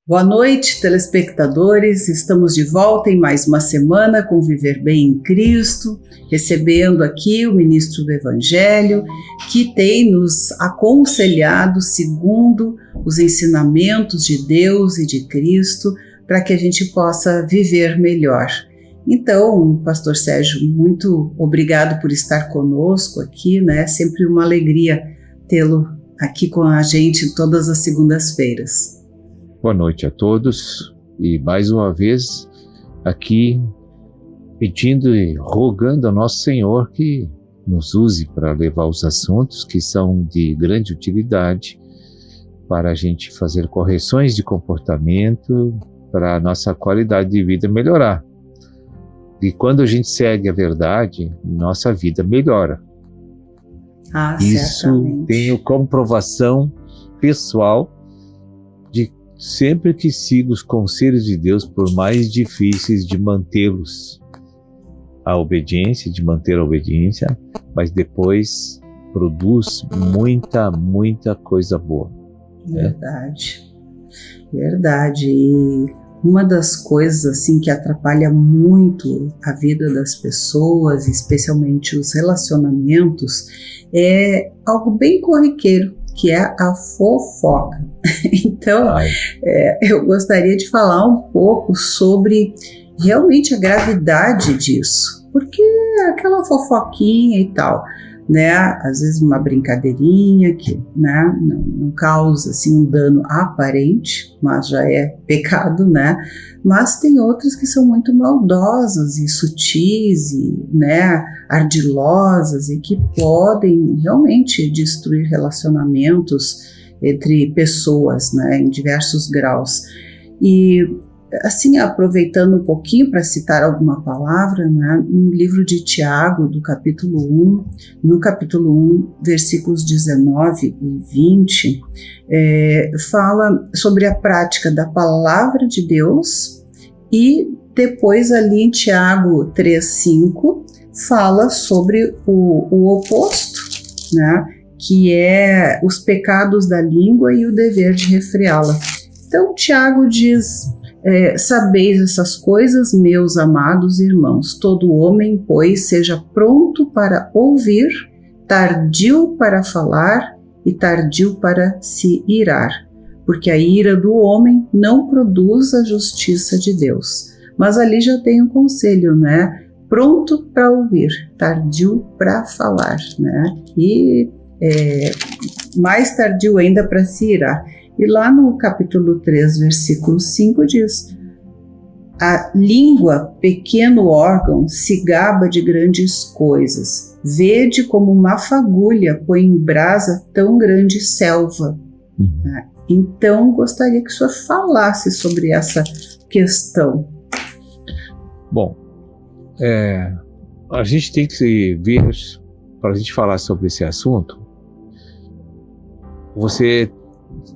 Boa noite, telespectadores. Estamos de volta em mais uma semana com Viver Bem em Cristo, recebendo aqui o ministro do Evangelho, que tem nos aconselhado segundo os ensinamentos de Deus e de Cristo, para que a gente possa viver melhor. Então, pastor Sérgio, muito obrigado por estar conosco aqui, né? Sempre uma alegria tê-lo aqui com a gente todas as segundas-feiras. Boa noite a todos e mais uma vez aqui pedindo e rogando ao nosso Senhor que nos use para levar os assuntos que são de grande utilidade para a gente fazer correções de comportamento, para a nossa qualidade de vida melhorar. E quando a gente segue a verdade, nossa vida melhora. Isso Certamente. tenho comprovação pessoal de sempre que sigo os conselhos de Deus, por mais difíceis de mantê-los, de manter a obediência, mas depois produz muita coisa boa. Verdade. E uma das coisas assim que atrapalha muito a vida das pessoas, especialmente os relacionamentos, é algo bem corriqueiro, que é a fofoca. Então, eu gostaria de falar um pouco sobre realmente a gravidade disso, porque aquela fofoquinha e tal, né? Às vezes uma brincadeirinha que, né, não causa assim um dano aparente, mas já é pecado, né? Mas tem outras que são muito maldosas e sutis e, né, ardilosas e que podem realmente destruir relacionamentos entre pessoas, né, em diversos graus. E assim, aproveitando um pouquinho para citar alguma palavra, né, no livro de Tiago, do capítulo 1, no capítulo 1, versículos 19 e 20, fala sobre a prática da palavra de Deus, e depois ali em Tiago 3,5 fala sobre o oposto, né, que é os pecados da língua e o dever de refreá-la. Então Tiago diz: sabeis essas coisas, meus amados irmãos, todo homem, pois, seja pronto para ouvir, tardio para falar e tardio para se irar, porque a ira do homem não produz a justiça de Deus. Mas ali já tem um conselho, né? Pronto para ouvir, tardio para falar, né? E mais tardio ainda para se irar. E lá no capítulo 3, versículo 5 diz: a língua, pequeno órgão, se gaba de grandes coisas. Vede como uma fagulha põe em brasa tão grande selva. Então, gostaria que o senhor falasse sobre essa questão. Bom, a gente tem que ver, para a gente falar sobre esse assunto, você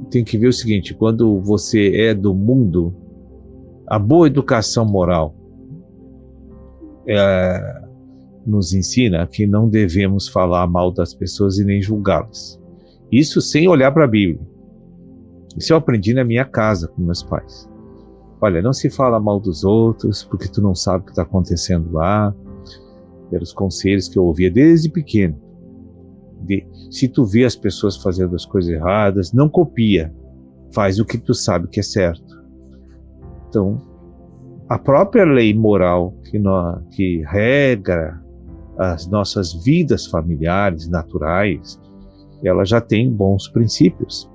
tem que ver o seguinte: quando você é do mundo, a boa educação moral nos ensina que não devemos falar mal das pessoas e nem julgá-las. Isso sem olhar para a Bíblia. Isso eu aprendi na minha casa com meus pais. Olha, não se fala mal dos outros, porque tu não sabe o que está acontecendo lá. Pelos conselhos que eu ouvia desde pequeno. Se tu vê as pessoas fazendo as coisas erradas, não copia, faz o que tu sabe que é certo. Então, a própria lei moral que regra as nossas vidas familiares, naturais, ela já tem bons princípios.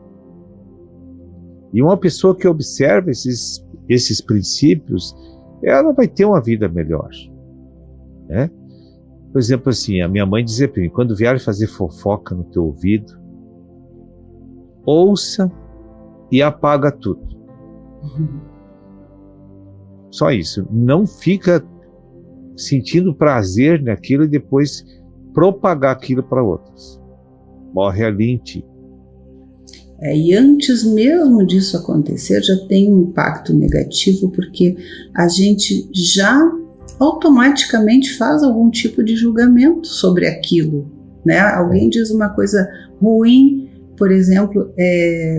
E uma pessoa que observa esses princípios, ela vai ter uma vida melhor, né? Por exemplo, assim, a minha mãe dizia para mim: quando vier fazer fofoca no teu ouvido, ouça e apaga tudo. Só isso. Não fica sentindo prazer naquilo e depois propagar aquilo para outros. Morre ali em ti. E antes mesmo disso acontecer, já tem um impacto negativo, porque a gente já automaticamente faz algum tipo de julgamento sobre aquilo, né? Alguém diz uma coisa ruim, por exemplo,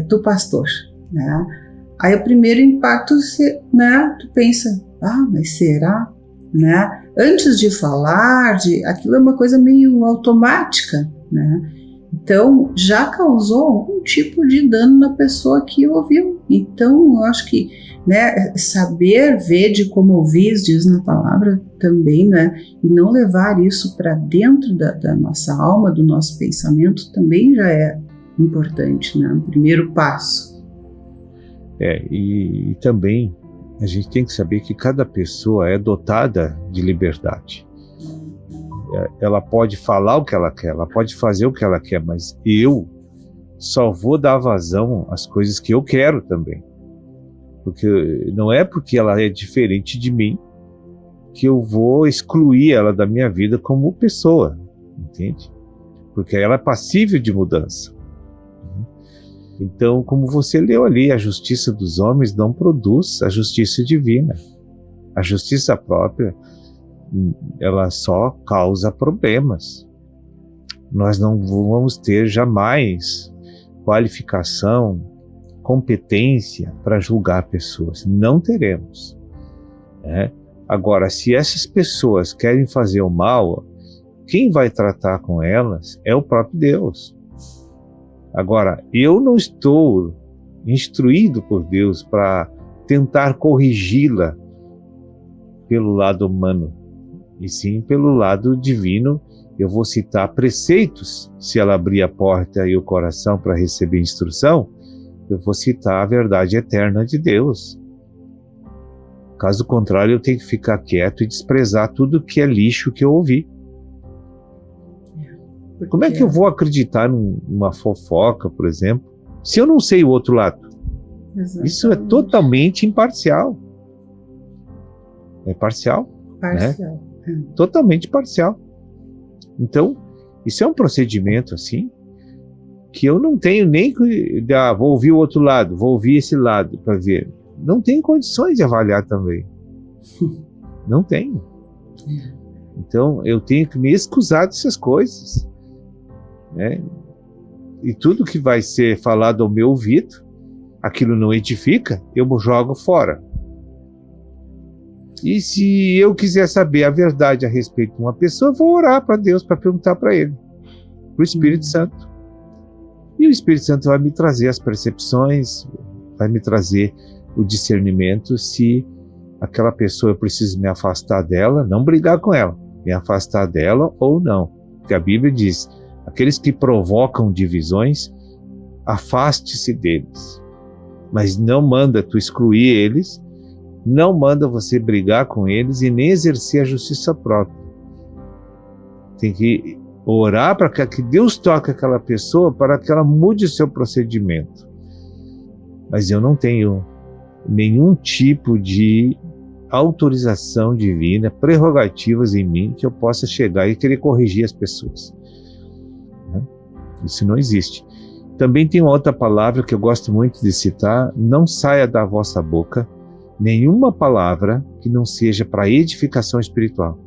do pastor, né? Aí o primeiro impacto, né, tu pensa, mas será? Né? Antes de falar, aquilo é uma coisa meio automática, né? Então, já causou algum tipo de dano na pessoa que ouviu. Então, eu acho que, né, saber ver de comovis, diz na palavra também, né, e não levar isso para dentro da nossa alma, do nosso pensamento, também já é importante, né? O primeiro passo. E também a gente tem que saber que cada pessoa é dotada de liberdade. Ela pode falar o que ela quer, ela pode fazer o que ela quer, mas eu só vou dar vazão às coisas que eu quero também. Porque não é porque ela é diferente de mim que eu vou excluir ela da minha vida como pessoa, entende? Porque ela é passível de mudança. Então, como você leu ali, a justiça dos homens não produz a justiça divina. A justiça própria, ela só causa problemas. Nós não vamos ter jamais qualificação, competência para julgar pessoas. Não teremos. Né? Agora, se essas pessoas querem fazer o mal, quem vai tratar com elas é o próprio Deus. Agora, eu não estou instruído por Deus para tentar corrigi-la pelo lado humano, e sim pelo lado divino. Eu vou citar preceitos. Se ela abrir a porta e o coração para receber instrução, eu vou citar a verdade eterna de Deus. Caso contrário, eu tenho que ficar quieto e desprezar tudo que é lixo que eu ouvi. Como é que eu vou acreditar numa fofoca, por exemplo, se eu não sei o outro lado? Exatamente. Isso é totalmente imparcial. É parcial. Parcial. Né? Totalmente parcial. Então, isso é um procedimento assim que eu não tenho nem que vou ouvir o outro lado, vou ouvir esse lado para ver. Não tenho condições de avaliar também. Não tenho. Então, eu tenho que me excusar dessas coisas. Né? E tudo que vai ser falado ao meu ouvido, aquilo não edifica, eu jogo fora. E se eu quiser saber a verdade a respeito de uma pessoa, eu vou orar para Deus, para perguntar para Ele, para o Espírito Santo. E o Espírito Santo vai me trazer as percepções, vai me trazer o discernimento se aquela pessoa eu preciso me afastar dela, não brigar com ela, me afastar dela ou não. Porque a Bíblia diz, aqueles que provocam divisões, afaste-se deles. Mas não manda tu excluir eles, não manda você brigar com eles e nem exercer a justiça própria. Tem que orar para que Deus toque aquela pessoa para que ela mude o seu procedimento. Mas eu não tenho nenhum tipo de autorização divina, prerrogativas em mim que eu possa chegar e querer corrigir as pessoas. Isso não existe. Também tem uma outra palavra que eu gosto muito de citar: não saia da vossa boca nenhuma palavra que não seja para edificação espiritual.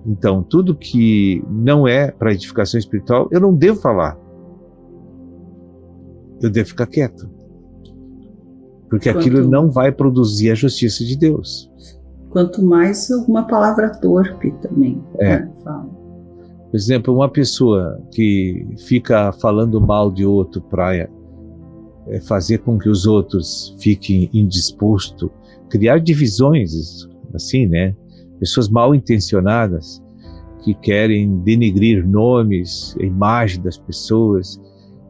Então, tudo que não é para edificação espiritual, eu não devo falar. Eu devo ficar quieto. Porque aquilo não vai produzir a justiça de Deus. Quanto mais alguma palavra torpe também. Né? Fala. Por exemplo, uma pessoa que fica falando mal de outro para fazer com que os outros fiquem indispostos, criar divisões, assim, né? Pessoas mal intencionadas que querem denegrir nomes, a imagem das pessoas,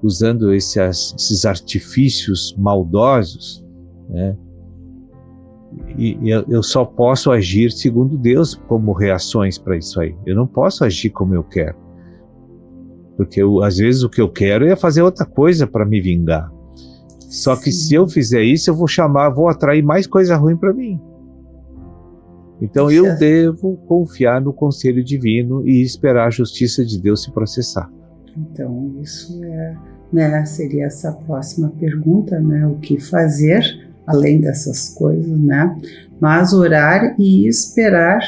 usando esses artifícios maldosos, né? E eu só posso agir segundo Deus como reações para isso aí. Eu não posso agir como eu quero. Porque às vezes o que eu quero é fazer outra coisa para me vingar. Só que se eu fizer isso, eu vou atrair mais coisa ruim para mim. Então eu devo confiar no conselho divino e esperar a justiça de Deus se processar. Então isso seria essa próxima pergunta, né? O que fazer além dessas coisas, né? Mas orar e esperar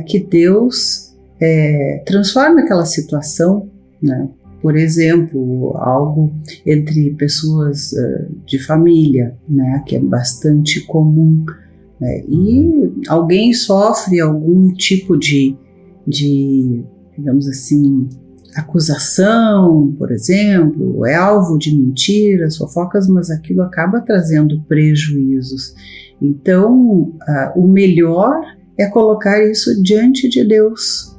que Deus transforme aquela situação, né? por exemplo, algo entre pessoas de família, né, que é bastante comum, né, e alguém sofre algum tipo de, digamos assim, acusação, por exemplo, é alvo de mentiras, fofocas, mas aquilo acaba trazendo prejuízos. Então, o melhor é colocar isso diante de Deus,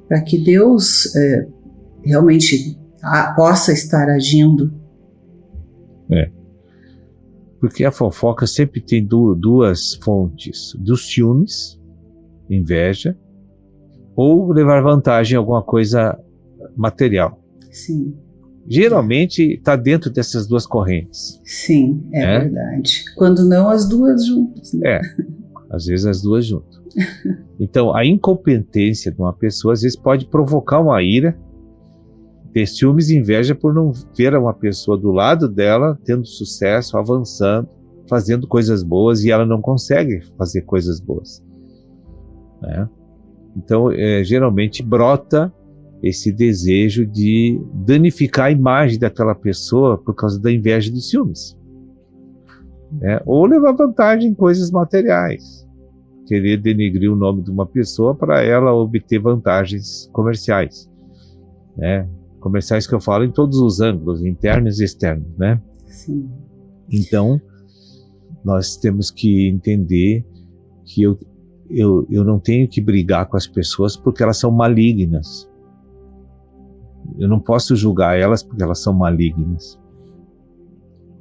para que Deus realmente possa estar agindo. Porque a fofoca sempre tem duas fontes, dos ciúmes, inveja, ou levar vantagem em alguma coisa material. Sim. Geralmente está dentro dessas duas correntes. Sim, é verdade. Quando não, as duas juntas. Né? Às vezes as duas juntas. Então, a incompetência de uma pessoa às vezes pode provocar uma ira, ter ciúmes e inveja por não ver uma pessoa do lado dela tendo sucesso, avançando, fazendo coisas boas e ela não consegue fazer coisas boas. Né? Então, geralmente brota esse desejo de danificar a imagem daquela pessoa por causa da inveja e dos ciúmes. Ou levar vantagem em coisas materiais. Querer denegrir o nome de uma pessoa para ela obter vantagens comerciais. Comerciais que eu falo em todos os ângulos, internos e externos. Né? Sim. Então, nós temos que entender que eu não tenho que brigar com as pessoas porque elas são malignas. Eu não posso julgar elas porque elas são malignas.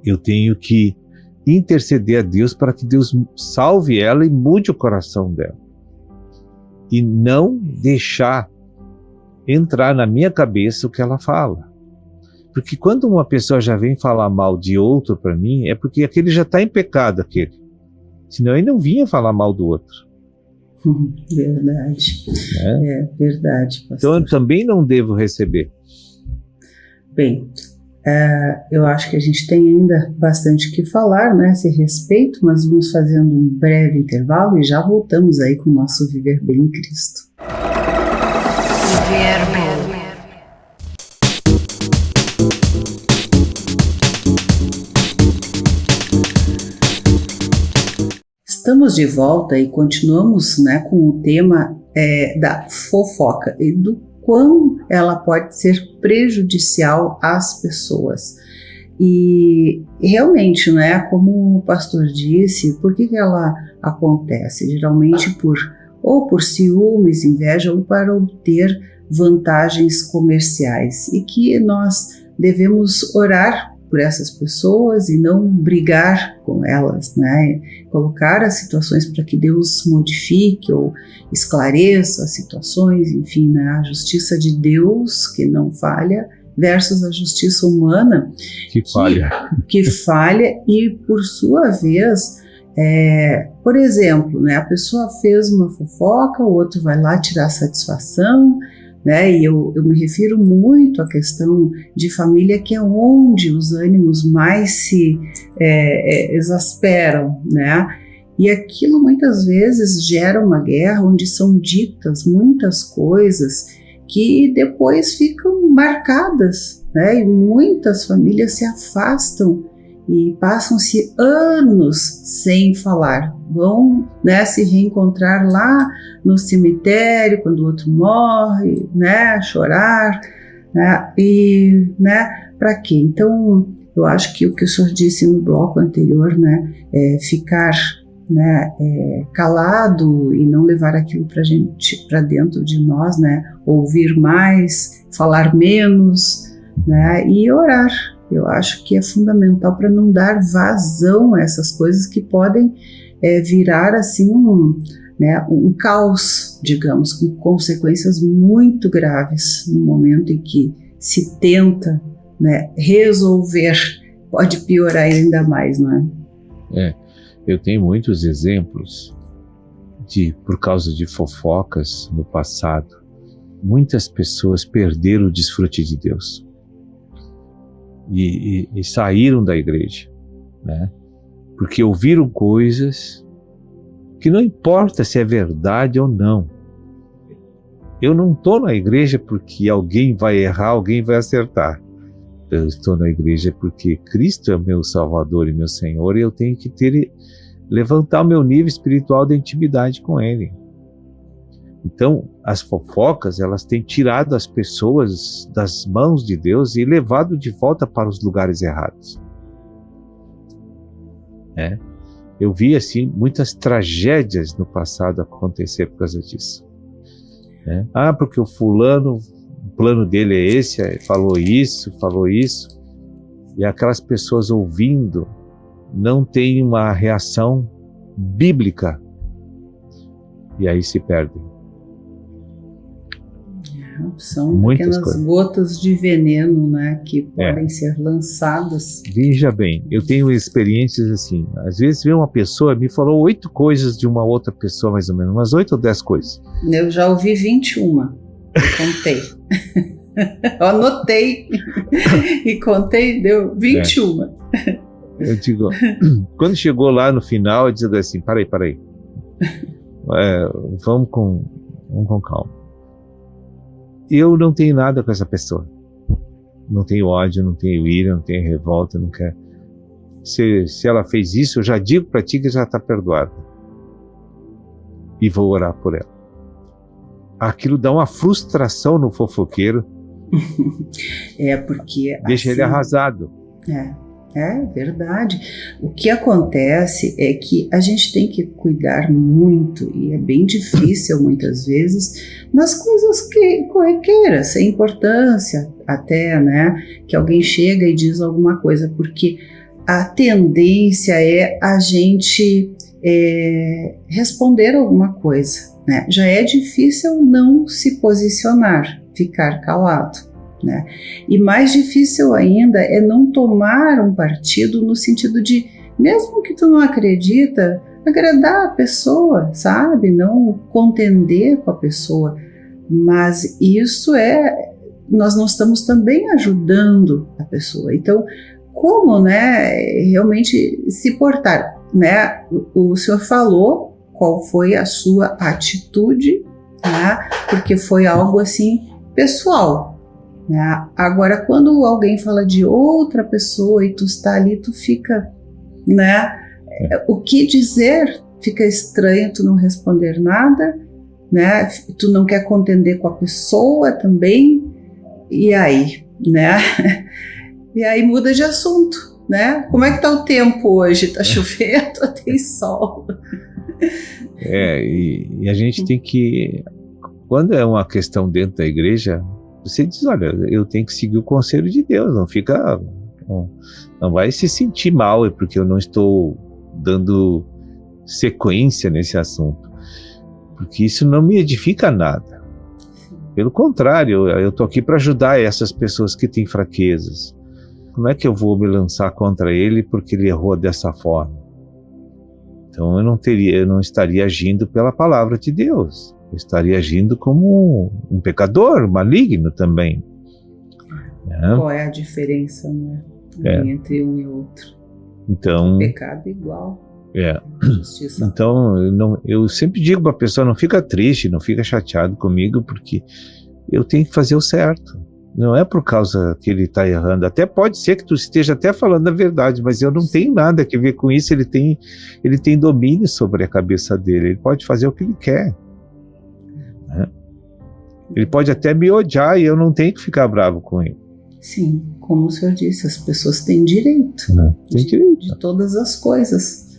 Eu tenho que interceder a Deus para que Deus salve ela e mude o coração dela. E não deixar entrar na minha cabeça o que ela fala. Porque quando uma pessoa já vem falar mal de outro para mim, é porque aquele já está em pecado, aquele. Senão ele não vinha falar mal do outro. Verdade. Verdade, pastor. Então eu também não devo receber. Bem, eu acho que a gente tem ainda bastante o que falar, né, a esse respeito, mas vamos fazendo um breve intervalo e já voltamos aí com o nosso Viver Bem em Cristo. Viver Bem. Estamos de volta e continuamos, né, com o tema da fofoca e do quão ela pode ser prejudicial às pessoas. E realmente, né, como o pastor disse, por que ela acontece? Geralmente por ciúmes, inveja ou para obter vantagens comerciais. E que nós devemos orar por essas pessoas e não brigar com elas, né? Colocar as situações para que Deus modifique ou esclareça as situações, enfim, né? A justiça de Deus, que não falha, versus a justiça humana, que falha e, por sua vez, por exemplo, né? A pessoa fez uma fofoca, o outro vai lá tirar satisfação, né? E eu me refiro muito à questão de família, que é onde os ânimos mais se exasperam, né? E aquilo muitas vezes gera uma guerra onde são ditas muitas coisas que depois ficam marcadas, né? E muitas famílias se afastam e passam-se anos sem falar. Vão, né, se reencontrar lá no cemitério, quando o outro morre, né, chorar, né, e, né, para quê? Então, eu acho que o que o senhor disse no bloco anterior, né, ficar, né, calado e não levar aquilo para dentro de nós, né, ouvir mais, falar menos, né, e orar. Eu acho que é fundamental para não dar vazão a essas coisas que podem virar assim um caos, digamos, com consequências muito graves no momento em que se tenta, né, resolver. Pode piorar ainda mais, não é? Eu tenho muitos exemplos por causa de fofocas no passado, muitas pessoas perderam o desfrute de Deus. E saíram da igreja, né? Porque ouviram coisas que não importa se é verdade ou não, Eu não estou na igreja porque alguém vai errar, alguém vai acertar. Eu estou na igreja porque Cristo é meu Salvador e meu Senhor, e eu tenho que levantar o meu nível espiritual de intimidade com Ele. Então, as fofocas, elas têm tirado as pessoas das mãos de Deus e levado de volta para os lugares errados. Eu vi, assim, muitas tragédias no passado acontecer por causa disso. Porque o fulano, o plano dele é esse, falou isso, e aquelas pessoas ouvindo não têm uma reação bíblica, e aí se perdem. São Muitas pequenas coisas. Gotas de veneno, né, que podem ser lançadas. Veja bem, eu tenho experiências assim, às vezes vem uma pessoa, me falou 8 coisas de uma outra pessoa, mais ou menos, umas 8 ou 10 coisas. Eu já ouvi 21, contei. Eu anotei e contei, deu 21. Eu digo, quando chegou lá no final, eu digo assim, para aí. Vamos com calma. Eu não tenho nada com essa pessoa. Não tenho ódio, não tenho ira, não tenho revolta, não quero. Se ela fez isso, eu já digo para ti que já está perdoada. E vou orar por ela. Aquilo dá uma frustração no fofoqueiro. Porque deixa ele arrasado. É verdade. O que acontece é que a gente tem que cuidar muito, e é bem difícil muitas vezes, nas coisas corriqueiras, sem importância até, né, que alguém chega e diz alguma coisa, porque a tendência é a gente responder alguma coisa, né? Já é difícil não se posicionar, ficar calado. Né? E mais difícil ainda é não tomar um partido no sentido de, mesmo que tu não acredita, agradar a pessoa, sabe? Não contender com a pessoa. Mas isso nós não estamos também ajudando a pessoa. Então, como, né, realmente se portar, né? O senhor falou qual foi a sua atitude, né? Porque foi algo assim pessoal. Agora, quando alguém fala de outra pessoa e tu está ali, tu fica, né? O que dizer? Fica estranho tu não responder nada, né? Tu não quer contender com a pessoa também, e aí, né? E aí muda de assunto, né? Como é que tá o tempo hoje? Tá chovendo ou tem sol? E a gente tem que, quando é uma questão dentro da igreja, você diz, olha, eu tenho que seguir o conselho de Deus, não vai se sentir mal porque eu não estou dando sequência nesse assunto, porque isso não me edifica nada. Pelo contrário, eu estou aqui para ajudar essas pessoas que têm fraquezas. Como é que eu vou me lançar contra ele porque ele errou dessa forma? Então eu não estaria agindo pela palavra de Deus. Eu estaria agindo como um pecador maligno também. Qual é a diferença, né, entre um e outro? Então, o pecado é igual. Justiça. Então, eu sempre digo para a pessoa, não fica triste, não fica chateado comigo, porque eu tenho que fazer o certo. Não é por causa que ele está errando. Até pode ser que tu esteja até falando a verdade, mas eu não tenho nada a ver com isso. Ele tem domínio sobre a cabeça dele. Ele pode fazer o que ele quer. Ele pode até me odiar e eu não tenho que ficar bravo com ele. Sim, como o senhor disse, as pessoas têm direito. Tem direito. De todas as coisas.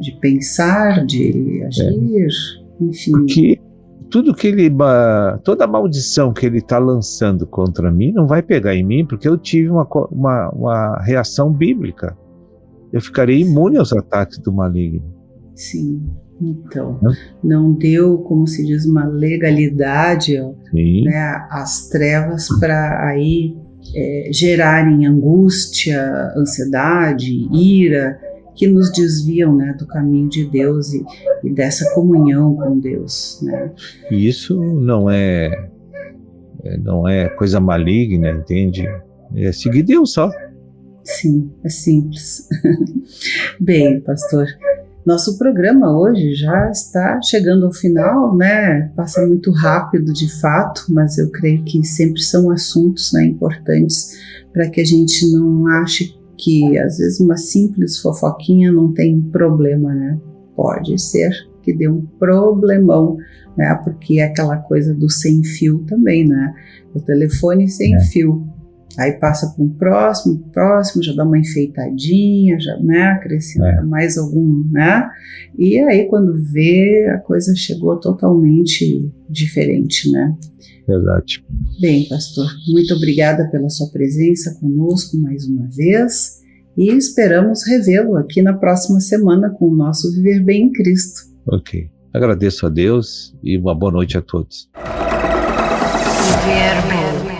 De pensar, de agir, enfim. Porque tudo que toda a maldição que ele está lançando contra mim não vai pegar em mim, porque eu tive uma reação bíblica. Eu ficarei imune aos ataques do maligno. Sim. Então, não deu, como se diz, uma legalidade, né, às trevas para aí gerarem angústia, ansiedade, ira, que nos desviam, né, do caminho de Deus e dessa comunhão com Deus, né? E isso não é coisa maligna, entende? É seguir Deus só. Sim, é simples. Bem, pastor, Nosso programa hoje já está chegando ao final, né? Passa muito rápido de fato, mas eu creio que sempre são assuntos, né, importantes para que a gente não ache que às vezes uma simples fofoquinha não tem problema, né? Pode ser que dê um problemão, né? Porque é aquela coisa do sem fio também, né? O telefone sem fio. Aí passa para um próximo, já dá uma enfeitadinha, já, né, acrescenta mais algum, né? E aí quando vê, a coisa chegou totalmente diferente, né? Verdade. Bem, pastor, muito obrigada pela sua presença conosco mais uma vez e esperamos revê-lo aqui na próxima semana com o nosso Viver Bem em Cristo. Ok. Agradeço a Deus e uma boa noite a todos. Viver Bem.